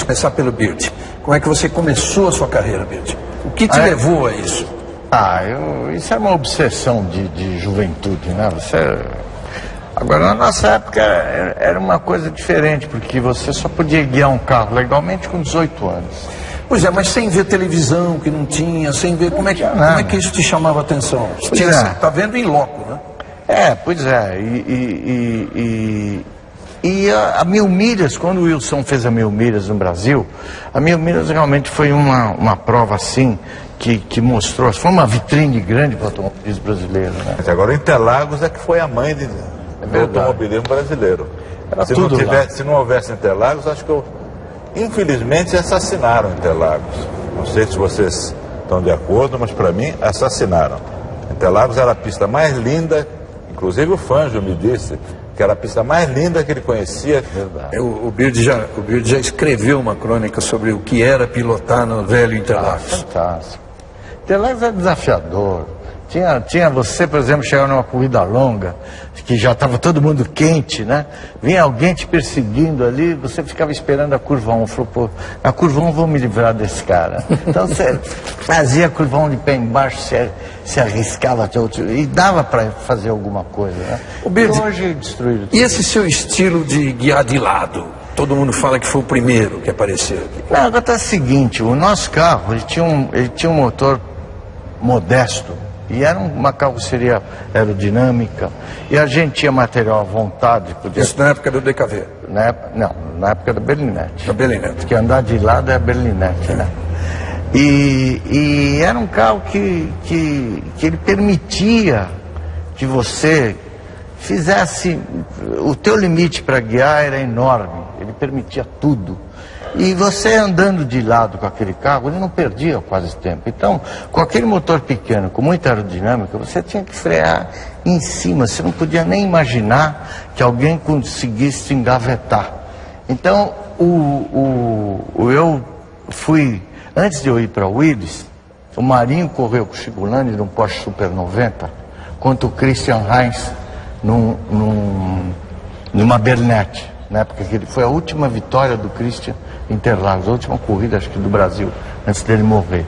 começar pelo Beard. Como é que você começou a sua carreira, Beard? O que te levou a isso? Isso é uma obsessão de juventude, né? Agora, na nossa época, era uma coisa diferente, porque você só podia guiar um carro legalmente com 18 anos. Pois é, mas sem ver televisão, que não tinha, sem ver... Como é que isso te chamava a atenção? Você está vendo em loco, né? Pois é. E a Mil Milhas, quando o Wilson fez a Mil Milhas no Brasil, a Mil Milhas realmente foi uma prova assim, que mostrou, foi uma vitrine grande para o automobilismo brasileiro, né? Agora, Interlagos é que foi a mãe do automobilismo brasileiro. Se não houvesse Interlagos, acho que infelizmente assassinaram Interlagos. Não sei se vocês estão de acordo, mas para mim assassinaram. Interlagos era a pista mais linda, inclusive o Fangio me disse que era a pista mais linda que ele conhecia. O Beard já escreveu uma crônica sobre o que era pilotar no velho Interlagos. Fantástico. Interlagos é desafiador. Tinha você, por exemplo, chegar numa corrida longa, que já estava todo mundo quente, né? Vinha alguém te perseguindo ali, você ficava esperando a curva 1. Falou, pô, na curva 1 vou me livrar desse cara. Então você fazia a curva 1 de pé embaixo, se arriscava e dava para fazer alguma coisa, né? O Beard, hoje destruído. E esse seu estilo de guiar de lado? Todo mundo fala que foi o primeiro que apareceu aqui. Não, agora tá o seguinte, o nosso carro, ele tinha um motor modesto. E era uma carroceria aerodinâmica, e a gente tinha material à vontade. Isso na época do DKV? Na época da Berlinette. Da Berlinette. Porque andar de lado é a Berlinette, né? E era um carro que ele permitia que você fizesse... O teu limite para guiar era enorme, ele permitia tudo. E você andando de lado com aquele carro, ele não perdia quase tempo. Então, com aquele motor pequeno, com muita aerodinâmica, você tinha que frear em cima. Você não podia nem imaginar que alguém conseguisse engavetar. Então, eu fui, antes de eu ir para o Willis, o Marinho correu com o Chico Landi num Porsche Super 90, contra o Christian Heinz numa Berlinette. Na época que ele foi a última vitória do Christian Interlagos, a última corrida, acho que do Brasil, antes dele morrer.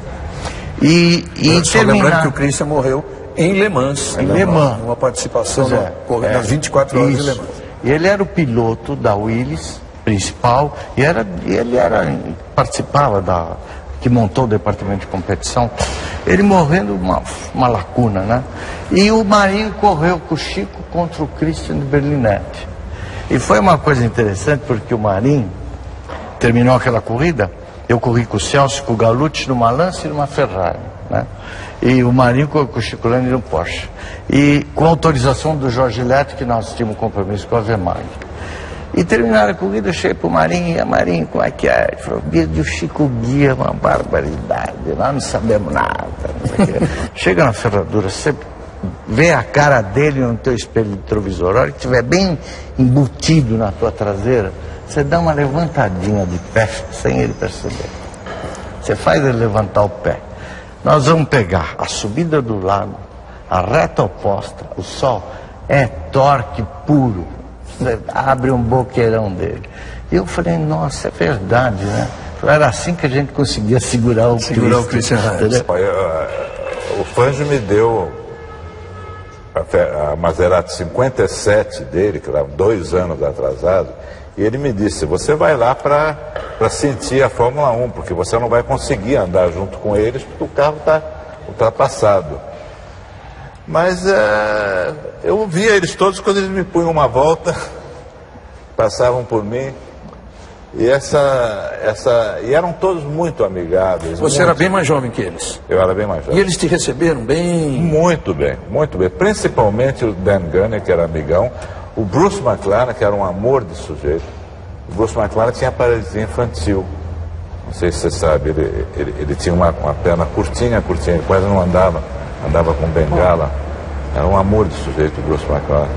Só lembrando que o Christian morreu em Le Mans. Em Le Mans. Uma participação nas 24 horas de Le Mans. E ele era o piloto da Willis, principal, e ele participava que montou o departamento de competição. Ele morrendo uma lacuna, né? E o Marinho correu com o Chico contra o Christian de Berlinette. E foi uma coisa interessante, porque o Marinho terminou aquela corrida, eu corri com o Celso, com o Gallucci numa Lancia e numa Ferrari, né? E o Marinho com o Chico Landi no Porsche. E com autorização do Jorge Leto, que nós tínhamos um compromisso com a Vemag. E terminaram a corrida, eu cheguei para o Marinho, e a Marinho, como é que é? Ele falou, o Chico guia uma barbaridade, nós não sabemos nada. Não sei o quê. Chega na ferradura, você vê a cara dele no teu espelho retrovisor, a hora que estiver bem embutido na tua traseira, você dá uma levantadinha de pé, sem ele perceber. Você faz ele levantar o pé. Nós vamos pegar a subida do lago, a reta oposta, o sol, é torque puro. Você abre um boqueirão dele. E eu falei, nossa, é verdade, né? Era assim que a gente conseguia segurar o Christian. O Fangio me deu a Maserati 57 dele, que era 2 anos atrasado, e ele me disse, você vai lá para sentir a Fórmula 1, porque você não vai conseguir andar junto com eles, porque o carro está ultrapassado. Mas eu via eles todos quando eles me punham uma volta, passavam por mim, e e eram todos muito amigáveis. Você era bem mais jovem que eles? Eu era bem mais jovem. E eles te receberam bem? Muito bem, muito bem. Principalmente o Dan Gunner, que era amigão, o Bruce McLaren, que era um amor de sujeito. O Bruce McLaren tinha paralisia infantil. Não sei se você sabe, ele tinha uma perna curtinha, ele quase não andava com bengala. Era um amor de sujeito o Bruce McLaren.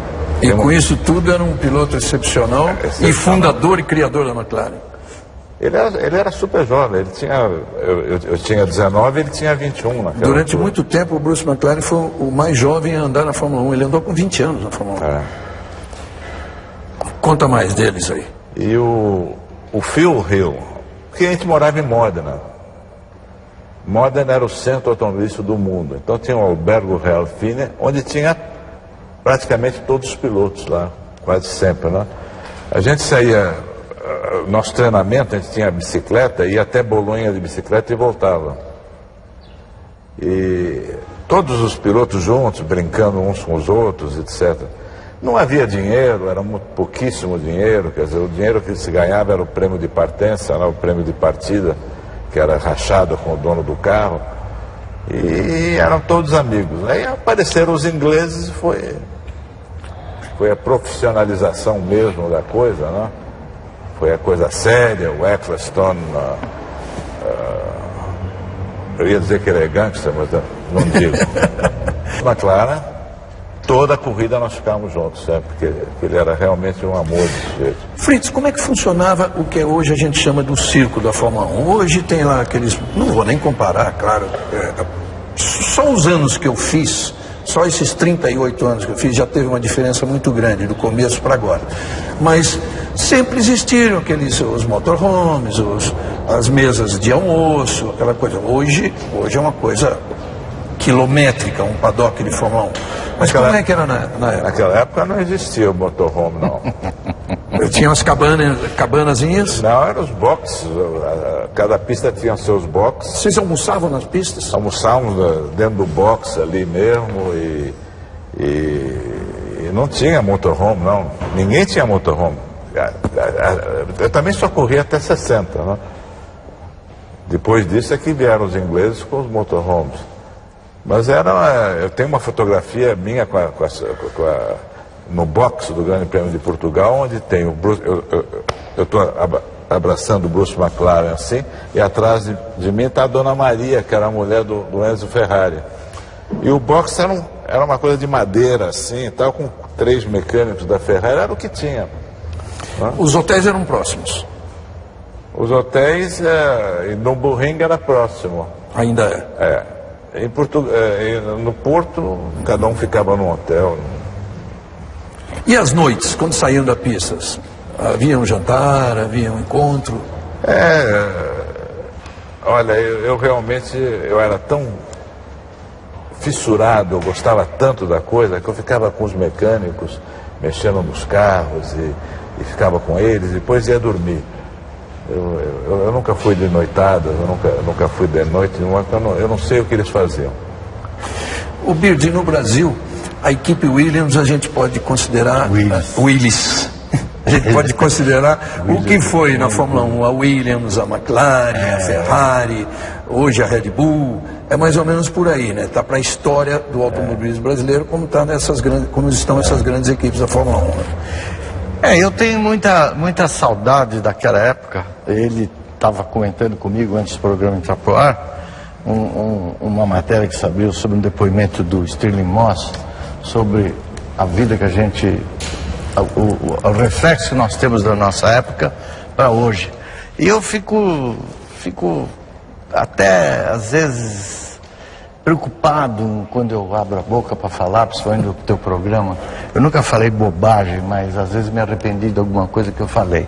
E com isso tudo era um piloto excepcional, e fundador e criador da McLaren. Ele era super jovem, eu tinha 19 e ele tinha 21 naquela Durante altura. muito tempo o Bruce McLaren foi o mais jovem a andar na Fórmula 1, ele andou com 20 anos na Fórmula 1. Conta mais deles aí. E o Phil Hill, Porque a gente morava em Modena. Modena era o centro automobilístico do mundo. Então tinha o Albergo Real Fine, onde tinha praticamente todos os pilotos lá, quase sempre, né? A gente saía, nosso treinamento, a gente tinha bicicleta, ia até Bolonha de bicicleta e voltava. E todos os pilotos juntos, brincando uns com os outros, etc. Não havia dinheiro, era pouquíssimo dinheiro, quer dizer, o dinheiro que se ganhava era o prêmio de partença, né, o prêmio de partida, que era rachado com o dono do carro, e eram todos amigos. Aí apareceram os ingleses e foi a profissionalização mesmo da coisa, né? Foi a coisa séria, o Ecclestone, eu ia dizer que ele é gangster, mas não digo. McLaren, toda a corrida nós ficávamos juntos, sempre, porque ele era realmente um amor de jeito. Fritz, como é que funcionava o que hoje a gente chama do circo da Fórmula 1? Hoje tem lá aqueles, não vou nem comparar, claro, só os anos que eu fiz, só esses 38 anos que eu fiz, já teve uma diferença muito grande do começo para agora. Mas sempre existiram os motorhomes, as mesas de almoço, aquela coisa. Hoje é uma coisa quilométrica, um paddock de Fórmula 1. Mas como é que era na época? Naquela época não existia o motorhome, não. Tinha umas cabanazinhas? Não, eram os boxes. Cada pista tinha seus boxes. Vocês almoçavam nas pistas? Almoçávamos dentro do box ali mesmo e não tinha motorhome, não. Ninguém tinha motorhome. Eu também só corri até 60, né? Depois disso é que vieram os ingleses com os motorhomes. Mas eu tenho uma fotografia minha no box do Grande Prêmio de Portugal, onde tem o Bruce, eu estou abraçando o Bruce McLaren assim, e atrás de mim está a Dona Maria, que era a mulher do Enzo Ferrari. E o box era uma coisa de madeira assim, tal, com 3 mecânicos da Ferrari, era o que tinha. Né? Os hotéis eram próximos? Os hotéis, no Burring era próximo. Ainda é? No Porto, cada um ficava num hotel. E as noites, quando saíam da pista? Havia um jantar, havia um encontro? Olha, eu realmente, eu era tão fissurado, eu gostava tanto da coisa, que eu ficava com os mecânicos, mexendo nos carros e ficava com eles, e depois ia dormir. Eu nunca fui de noitada, eu nunca fui de noite, eu não sei o que eles faziam. O Beard, no Brasil, a equipe Williams a gente pode considerar... Willis. A gente pode considerar o que foi na Fórmula 1, a Williams, a McLaren, a Ferrari, hoje a Red Bull, é mais ou menos por aí, né? Está para a história do automobilismo brasileiro como estão essas grandes equipes da Fórmula 1. Né? Eu tenho muita saudade daquela época. Ele estava comentando comigo antes do programa entrar pro ar, uma matéria que saiu sobre um depoimento do Stirling Moss, sobre a vida que a gente, o reflexo que nós temos da nossa época para hoje. E eu fico até, às vezes, preocupado quando eu abro a boca para falar, principalmente do teu programa. Eu nunca falei bobagem, mas às vezes me arrependi de alguma coisa que eu falei.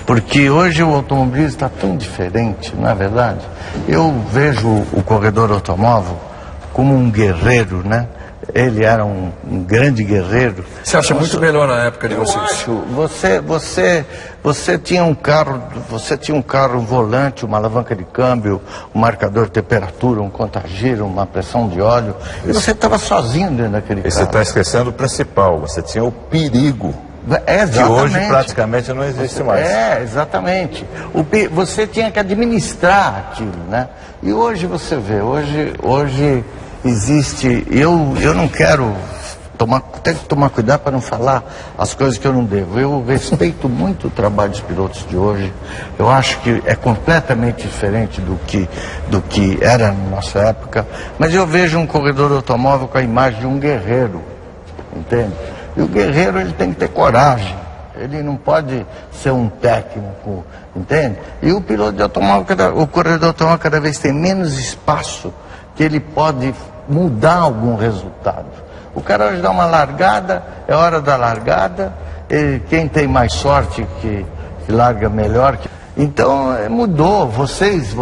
Porque hoje o automobilismo está tão diferente, não é verdade? Eu vejo o corredor automóvel como um guerreiro, né? Ele era um grande guerreiro. Você acha muito melhor na época de vocês? Eu acho. Você tinha um carro, um volante, uma alavanca de câmbio, um marcador de temperatura, um contagiro, uma pressão de óleo. E você estava sozinho dentro daquele carro. Você está esquecendo o principal, você tinha o perigo. Que hoje praticamente não existe mais. Exatamente. Você tinha que administrar aquilo, né? E hoje você vê, hoje existe, eu não quero tenho que tomar cuidado para não falar as coisas que eu não devo. Eu respeito muito o trabalho dos pilotos de hoje. Eu acho que é completamente diferente do que era na nossa época. Mas eu vejo um corredor automóvel com a imagem de um guerreiro, entende? E o guerreiro, ele tem que ter coragem. Ele não pode ser um técnico, entende? E o piloto de automóvel, o corredor automóvel cada vez tem menos espaço que ele pode mudar algum resultado. O cara hoje dá uma largada, é hora da largada, quem tem mais sorte que larga melhor. Então mudou, vocês...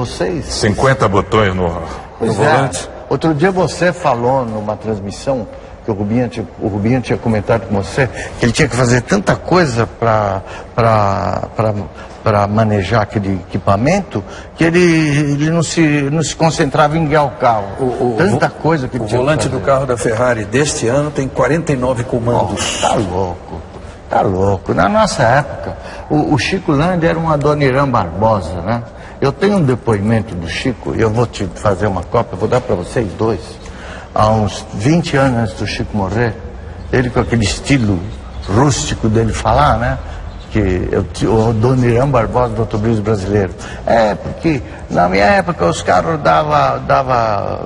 50 botões no volante. Outro dia você falou numa transmissão que o Rubinho tinha comentado com você, que ele tinha que fazer tanta coisa para manejar aquele equipamento, que ele não se concentrava em guiar o carro. Tanta coisa que ele tinha que fazer. O volante do carro da Ferrari deste ano tem 49 comandos. Tá louco. Tá louco. Na nossa época, o Chico Landi era um Adoniran Barbosa, né? Eu tenho um depoimento do Chico, e eu vou te fazer uma cópia, vou dar para vocês dois. Há uns 20 anos antes do Chico morrer, ele com aquele estilo rústico dele falar, né? Que o Adoniran Barbosa do automobilismo brasileiro. Porque na minha época os carros dava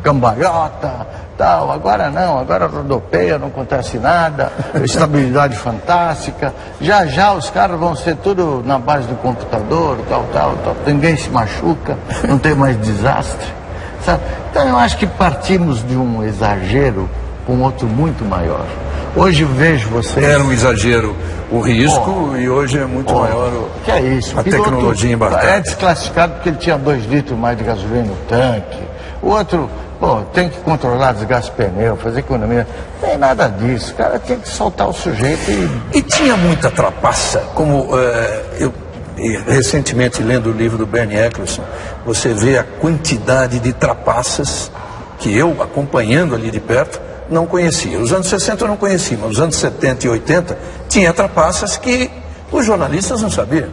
cambalhota, tal, agora não, agora rodopeia, não acontece nada, estabilidade fantástica, já os carros vão ser tudo na base do computador, tal, ninguém se machuca, não tem mais desastre, sabe? Então eu acho que partimos de um exagero com outro muito maior. Hoje vejo vocês... Era um exagero o risco e hoje é muito maior que é isso? A tecnologia embarcada. É desclassificado porque ele tinha 2 litros mais de gasolina no tanque, o outro... tem que controlar desgaste pneu, fazer economia. Não tem nada disso. O cara tinha que soltar o sujeito E tinha muita trapaça, como eu recentemente lendo o livro do Bernie Eccleston, você vê a quantidade de trapaças que eu, acompanhando ali de perto, não conhecia. Os anos 60 eu não conhecia, mas os anos 70 e 80 tinha trapaças que os jornalistas não sabiam.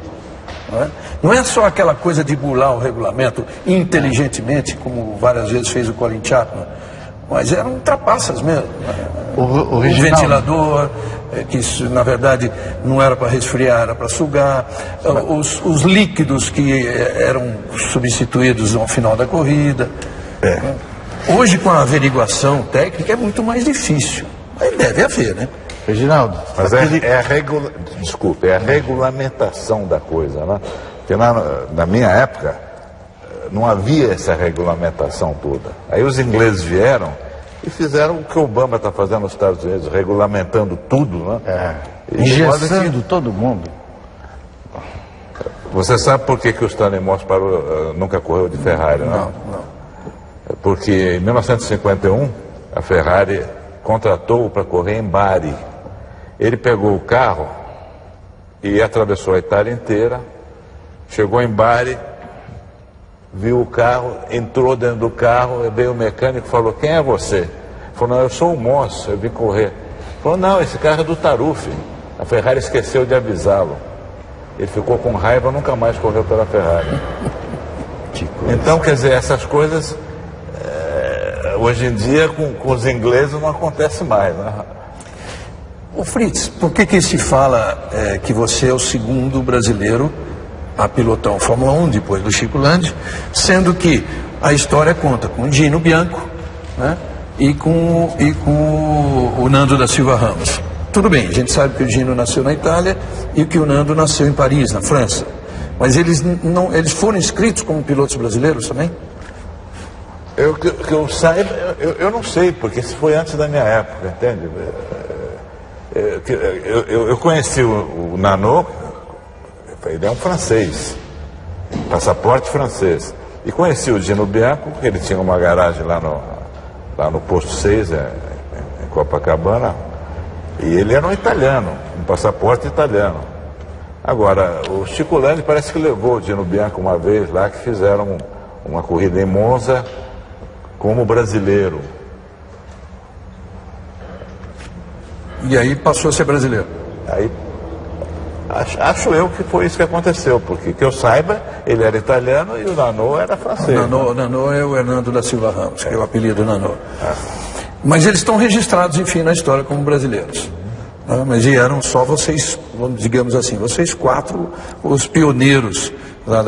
Não é só aquela coisa de burlar o regulamento inteligentemente, como várias vezes fez o Colin Chapman, mas eram trapaças mesmo. O ventilador, que na verdade não era para resfriar, era para sugar, os líquidos que eram substituídos ao final da corrida. Hoje, com a averiguação técnica, é muito mais difícil. Mas deve haver, né? Reginaldo, mas é a regulamentação da coisa, né? Porque na minha época não havia essa regulamentação toda. Aí os ingleses vieram e fizeram o que o Obama está fazendo nos Estados Unidos, regulamentando tudo, né? Engessando todo mundo. Você sabe por que o Stanley Moss nunca correu de Ferrari, não? Não. Porque em 1951 a Ferrari contratou-o para correr em Bari. Ele pegou o carro e atravessou a Itália inteira, chegou em Bari, viu o carro, entrou dentro do carro, veio o mecânico e falou: quem é você? Ele falou: não, eu sou o Moss, eu vim correr. Ele falou: não, esse carro é do Taruffi, a Ferrari esqueceu de avisá-lo. Ele ficou com raiva, nunca mais correu pela Ferrari. Então, quer dizer, essas coisas hoje em dia com os ingleses não acontece mais, né? Ô Fritz, por que se fala que você é o segundo brasileiro a pilotar o Fórmula 1 depois do Chico Landi, sendo que a história conta com o Gino Bianco, né, e com o Nando da Silva Ramos? Tudo bem, a gente sabe que o Gino nasceu na Itália e que o Nando nasceu em Paris, na França. Mas eles foram inscritos como pilotos brasileiros também? Que eu saiba, eu não sei, porque isso foi antes da minha época, entende? Eu conheci o Nano, ele é um francês, passaporte francês. E conheci o Gino Bianco, porque ele tinha uma garagem lá no posto 6, em Copacabana, e ele era um italiano, um passaporte italiano. Agora, o Chico Landi parece que levou o Gino Bianco uma vez lá, que fizeram uma corrida em Monza como brasileiro. E aí passou a ser brasileiro? Aí, acho eu que foi isso que aconteceu, porque que eu saiba, ele era italiano e o Nano era francês. O Nano é o Hernando da Silva Ramos, que é o apelido Nano. Mas eles estão registrados, enfim, na história como brasileiros. Mas eram só vocês, digamos assim, vocês 4, os pioneiros lá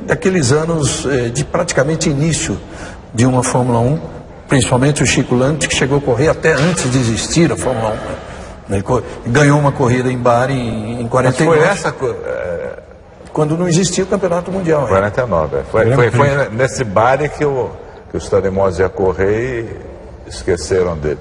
daqueles anos de praticamente início de uma Fórmula 1, principalmente o Chico Landi, que chegou a correr até antes de existir a Fórmula 1. Ele ganhou uma corrida em Bari em 49. Mas foi essa quando não existia o Campeonato Mundial. 49, foi nesse Bari que o Stanley Moss ia correr e esqueceram dele.